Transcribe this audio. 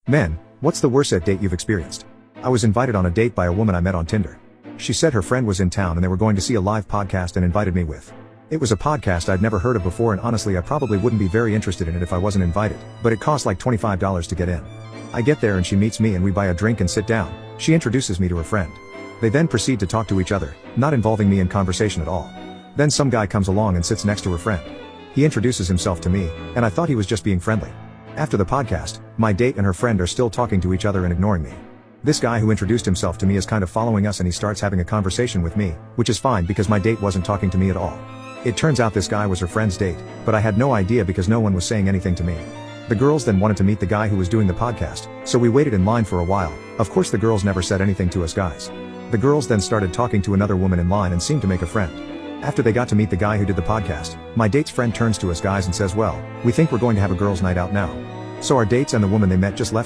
Men, what's the worst date you've experienced? I was invited on a date by a woman I met on Tinder. She said her friend was in town and they were going to see a live podcast and invited me with. It was a podcast I'd never heard of before, and honestly I probably wouldn't be very interested in it if I wasn't invited, but it cost like $25 to get in. I get there and she meets me and we buy a drink and sit down. She introduces me to her friend. They then proceed to talk to each other, not involving me in conversation at all. Then some guy comes along and sits next to her friend. He introduces himself to me, and I thought he was just being friendly. After the podcast, my date and her friend are still talking to each other and ignoring me. This guy who introduced himself to me is kind of following us and he starts having a conversation with me, which is fine because my date wasn't talking to me at all. It turns out this guy was her friend's date, but I had no idea because no one was saying anything to me. The girls then wanted to meet the guy who was doing the podcast, so we waited in line for a while. Of course the girls never said anything to us guys. The girls then started talking to another woman in line and seemed to make a friend. After they got to meet the guy who did the podcast, my date's friend turns to us guys and says, "Well, we think we're going to have a girls' night out now." So our dates and the woman they met just left to